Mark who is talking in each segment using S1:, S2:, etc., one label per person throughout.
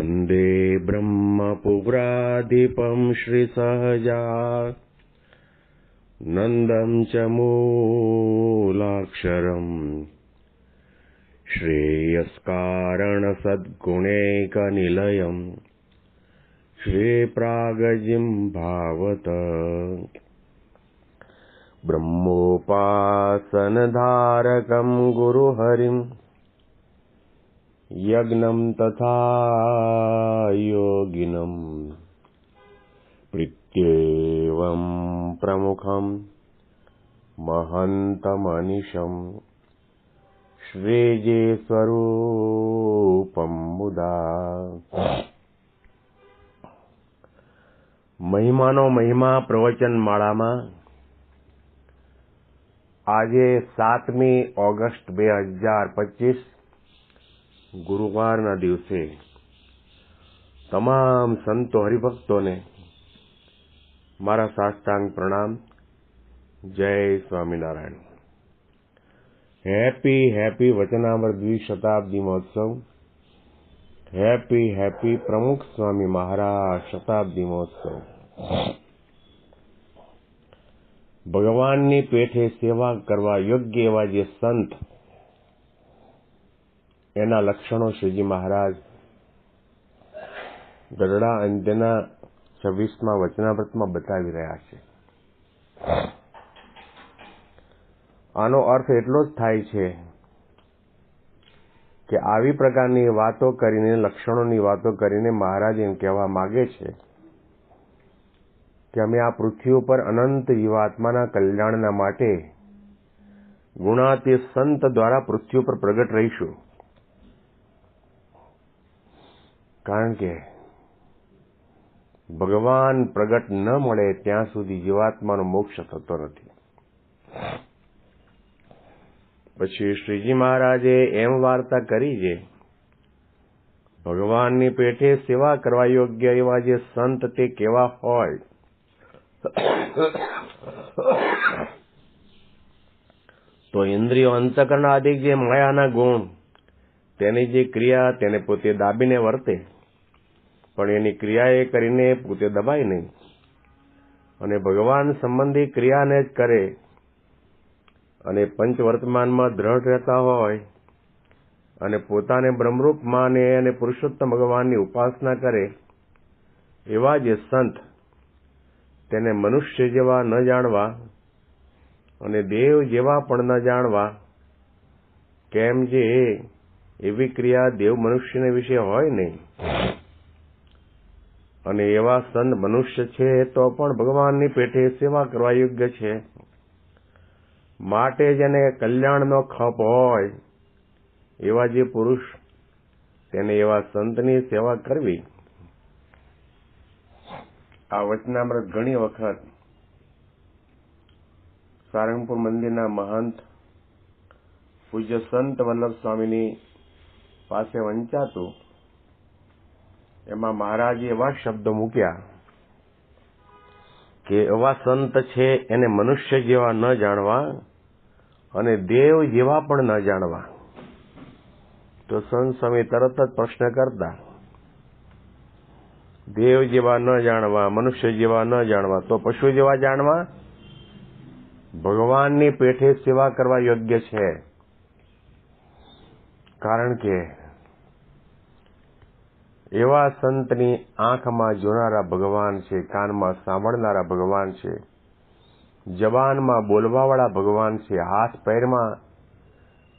S1: वन्दे ब्रह्मपुराधिपं श्रीसहजानन्दं च मूलाक्षरम् श्रेयस्कारणसद्गुणैकनिलयं श्रीप्रागजिं भावत ब्रह्मोपासनधारकं गुरुहरिं यज्ञं तथा योगिनं प्रीत्येवं प्रमुखं महन्तमनिशं श्रीजे स्वरूपं मुदा। महिमानो महिमा प्रवचन माळाમાં આજે 7મી ઓગસ્ટ 2025 ગુરુવારના દિવસે તમામ સંતો હરિભક્તોને મારા સાષ્ટાંગ પ્રણામ. જય સ્વામિનારાયણ. હેપી વચનામૃત દ્વિશતાબ્દી મહોત્સવ. હેપી પ્રમુખ સ્વામી મહારાજ શતાબ્દી મહોત્સવ. ભગવાનની પેઠે સેવા કરવા યોગ્ય એવા જે સંત, એના લક્ષણો શ્રીજી મહારાજ ગઢડા અંત્યના 26મા વચનામૃતમાં બતાવી રહ્યા છે. આનો અર્થ એટલો જ થાય છે કે આવી પ્રકારની વાતો કરીને, લક્ષણોની વાતો કરીને મહારાજ એમ કહેવા માગે છે કે અમે આ પૃથ્વી ઉપર અનંત જીવાત્માના કલ્યાણના માટે ગુણાતીત સંત દ્વારા પૃથ્વી ઉપર પ્રગટ રહીશું. કારણ કે ભગવાન પ્રગટ ન મળે ત્યાં સુધી જીવાત્માનો મોક્ષ થતો નથી. પછી શ્રીજી મહારાજે એમ વાર્તા કરી છે, ભગવાનની પેઠે સેવા કરવા યોગ્ય એવા જે સંત તે કેવા હોય. તો ઇન્દ્રિયો અંતઃકરણ આદિ જે માયાના ગુણ, તેની જે ક્રિયા તેને પોતે દાબીને વર્તે, પણ એની ક્રિયા એ કરીને પોતે દબાય નહીં અને ભગવાન સંબંધી ક્રિયાને જ કરે અને પંચવર્તમાનમાં દ્રઢ રહેતા હોય અને પોતાને બ્રહ્મરૂપ માને અને પુરુષોત્તમ ભગવાનની ઉપાસના કરે, એવા જે સંત તેને મનુષ્ય જેવા ન જાણવા અને દેવ જેવા પણ ન જાણવા. કેમ જે એવી ક્રિયા દેવ મનુષ્યને વિશે હોય નહીં અને એવા સંત મનુષ્ય છે તો પણ ભગવાનની પેઠે સેવા કરવા યોગ્ય છે. માટે જેને કલ્યાણનો ખપ હોય એવા જે પુરુષ, તેને એવા સંતની સેવા કરવી. આ વચનામૃત ઘણી વખત સારંગપુર મંદિરના મહંત પૂજ્ય સંત વલ્લભ સ્વામીની પાસે વંચાતું. એમાં મહારાજે એવા શબ્દો મૂક્યા કે એવા સંત છે એને મનુષ્ય જેવા ન જાણવા અને દેવ જેવા પણ ન જાણવા. તો સંત સ્વામી તરત જ પ્રશ્ન કરતા, દેવ જેવા ન જાણવા, મનુષ્ય જેવા ન જાણવા, તો પશુ જેવા જાણવા. ભગવાનની પેઠે સેવા કરવા યોગ્ય છે. કારણ કે એવા સંતની આંખમાં જોનારા ભગવાન છે, કાનમાં સાંભળનારા ભગવાન છે, જબાનમાં બોલવાવાળા ભગવાન છે, હાથ પૈરમાં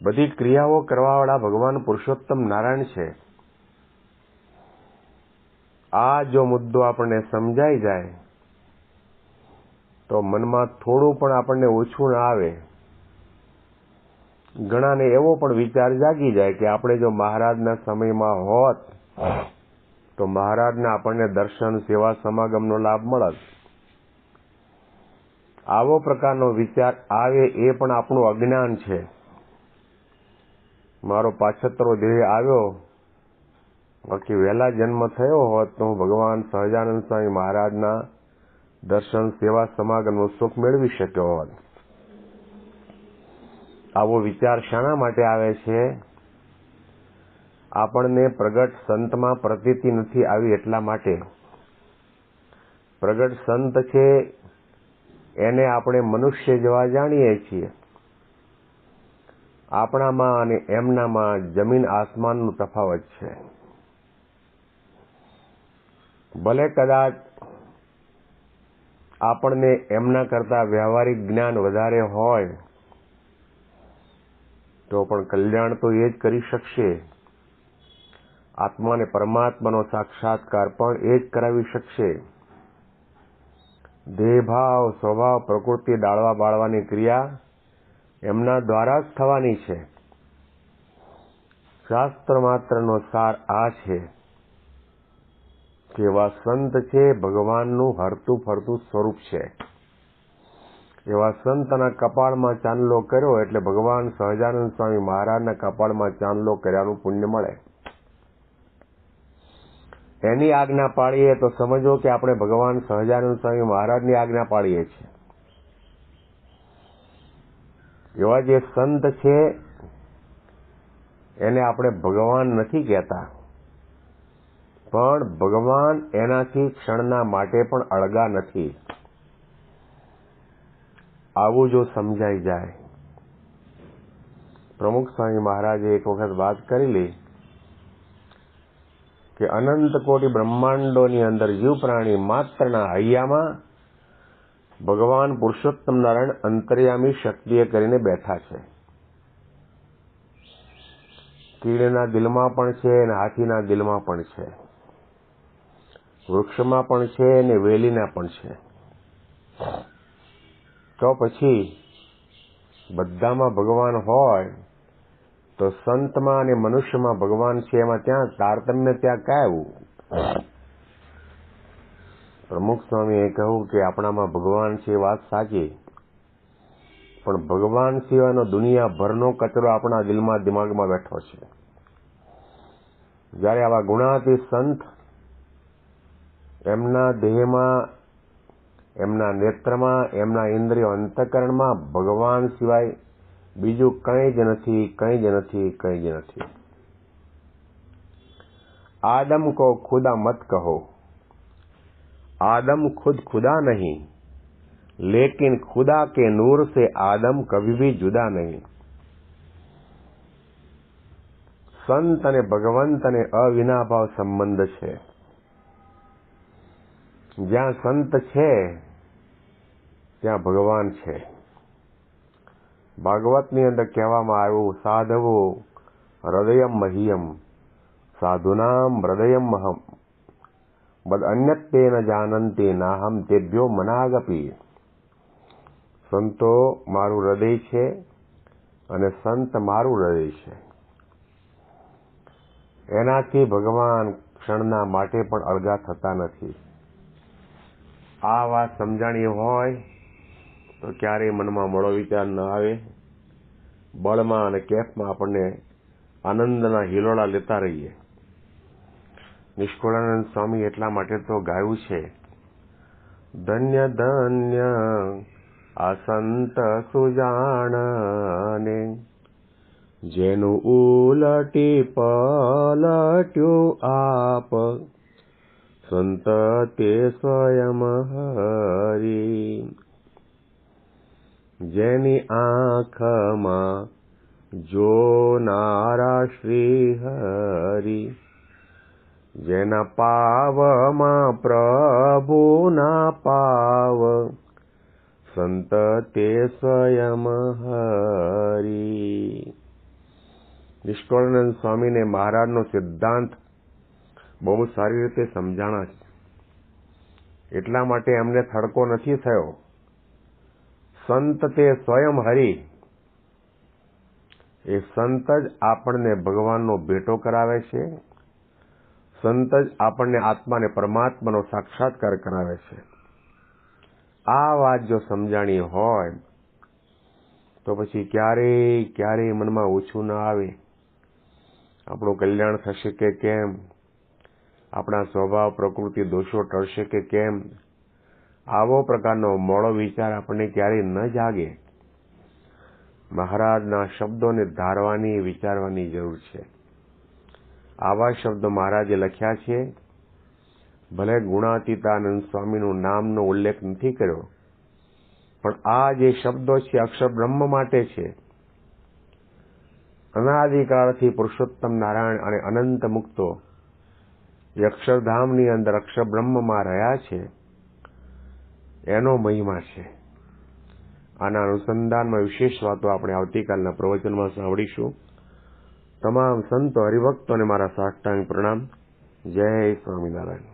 S1: બધી ક્રિયાઓ કરવાવાળા ભગવાન પુરુષોત્તમ નારાયણ છે. આ જો મુદ્દો આપણને સમજાઈ જાય તો મનમાં થોડું પણ આપણને ઓછું ના આવે. ઘણાને એવો પણ વિચાર જાગી જાય કે આપણે જો મહારાજના સમયમાં હોત તો મહારાજના આપણને દર્શન, સેવા, સમાગમનો લાભ મળત. આવો પ્રકારનો વિચાર આવે એ પણ આપણું અજ્ઞાન છે. મારો પાછતરો ધ્યેય આવ્યો, બાકી વહેલા જન્મ થયો હોત તો હું ભગવાન સહજાનંદ સ્વામી મહારાજના દર્શન, સેવા, સમાગમનું સુખ મેળવી શક્યો હોત. આવો વિચાર શાના માટે આવે છે? આપણને પ્રગટ સંતમાં પ્રતીતિ નથી આવી એટલા માટે. પ્રગટ સંત છે એને આપણે મનુષ્ય જેવા જાણીએ છીએ. આપણામાં અને એમનામાં જમીન આસમાનનું તફાવત છે. ભલે કદાચ આપણને એમના કરતા વ્યવહારિક જ્ઞાન વધારે હોય તો પણ કલ્યાણ તો એ જ કરી શકશે. આત્મા અને પરમાત્માનો સાક્ષાત્કાર પણ એ જ કરાવી શકશે. દેહભાવ, સ્વભાવ, પ્રકૃતિ ડાળવા બાળવાની ક્રિયા એમના દ્વારા જ થવાની છે. શાસ્ત્ર માત્રનો સાર આ છે કે એવા સંત છે ભગવાનનું હરતું ફરતું સ્વરૂપ છે. એવા સંતના કપાળમાં ચાંદલો કર્યો એટલે ભગવાન સહજાનંદ સ્વામી મહારાજના કપાળમાં ચાંદલો કર્યાનું પુણ્ય મળે. એની આજ્ઞા પાળીએ તો સમજો કે આપણે ભગવાન સહજાનંદ સ્વામી મહારાજની આજ્ઞા પાળીએ છીએ. એવા જે સંત છે એને આપણે ભગવાન નથી કહેતા, પણ ભગવાન એનાથી ક્ષણના માટે પણ અળગા નથી. આવું જો સમજાઈ જાય. પ્રમુખ સ્વામી મહારાજે એક વખત વાત કરેલી કે અનંત કોટી બ્રહ્માંડોની અંદર જીવ પ્રાણી માત્રના હૈયામાં ભગવાન પુરુષોત્તમ નારાયણ અંતર્યામી શક્તિએ કરીને બેઠા છે. કીડીના દિલમાં પણ છે અને હાથીના દિલમાં પણ છે, વૃક્ષમાં પણ છે અને વેલીના પણ છે. તો પછી બધામાં ભગવાન હોય તો સંતમાં અને મનુષ્યમાં ભગવાન છે એમાં ત્યાં તારતમ્ય ત્યાં કાયું? પ્રમુખ સ્વામીએ કહ્યું કે આપણામાં ભગવાન છે વાત સાચી, પણ ભગવાન સિવાયનો દુનિયાભરનો કચરો આપણા દિલમાં દિમાગમાં બેઠો છે. જ્યારે આવા ગુણાતી સંત એમના દેહમાં, એમના નેત્રમાં, એમના ઇન્દ્રિયો અંતઃકરણમાં ભગવાન સિવાય બીજું કંઈ જ નથી, કંઈ જ નથી, કંઈ જ નથી. आदम को खुदा मत कहो, आदम खुद खुदा नहीं, लेकिन खुदा के नूर से आदम कभी भी जुदा नहीं. સંત અને ભગવંત અને અવિનાભાવ સંબંધ છે. જ્યાં સંત છે ત્યાં ભગવાન છે. ભાગવતની અંદર કહેવામાં આવ્યું, સાધવો હૃદયમ મહ્યમ સાધુનામ હૃદયમ મહમ બદ અન્યત્તેન જાનંતે નાહમ તેભ્યો મનાગપી. સંતો મારું હૃદય છે અને સંત મારું હૃદય છે. એનાથી ભગવાન ક્ષણના માટે પણ અળગા થતા નથી. આ વાત સમજાણી હોય તો ક્યારેય મનમાં મોડો વિચાર ન આવે. બળમાં અને કેફમાં આપણને આનંદના હિલોળા લેતા રહીએ. નિષ્કુળાનંદ સ્વામી એટલા માટે તો ગાયું છે, ધન્ય ધન્ય આ સંત સુજાણને, જેનું ઉલટી પલટ્યું આપ, સંત તે સ્વયં હરી. જેની આંખમાં જોનારા શ્રી હરી, જેના પાવમાં પ્રભુના પાવ, સંત તે સ્વયં હરી. નિષ્કુળાનંદ સ્વામીને મહારાજનો સિદ્ધાંત બહુ સારી રીતે સમજાણા છે. એટલા માટે એમને થડકો નથી થયો. સંત તે સ્વયં હરી. એ સંત જ આપણને ભગવાનનો ભેટો કરાવે છે. સંત જ આપણને આત્મા અને પરમાત્માનો સાક્ષાત્કાર કરાવે છે. આ વાત જો સમજાણી હોય તો પછી ક્યારેય મનમાં ઓછું ના આવે. આપણું કલ્યાણ થશે કે કેમ, આપણા સ્વભાવ પ્રકૃતિ દોષો ટળશે કે કેમ, આવો પ્રકારનો મોડો વિચાર આપણને ક્યારેય ન જાગે. મહારાજના શબ્દોને ધારવાની, વિચારવાની જરૂર છે. આવા શબ્દો મહારાજે લખ્યા છે. ભલે ગુણાતીતાનંદ સ્વામીનું નામનો ઉલ્લેખ નથી કર્યો, પણ આ જે શબ્દો છે અક્ષર બ્રહ્મ માટે છે. અનાદિકાળથી પુરુષોત્તમ નારાયણ અને અનંત મુક્તો જે અક્ષરધામની અંદર અક્ષર બ્રહ્મમાં રહ્યા છે એનો મહિમા છે. આના અનુસંધાનમાં વિશેષ વાતો આપણે આવતીકાલના પ્રવચનમાં સાંભળીશું. તમામ સંતો હરિભક્તોને મારા સાષ્ટાંગ પ્રણામ. જય સ્વામિનારાયણ.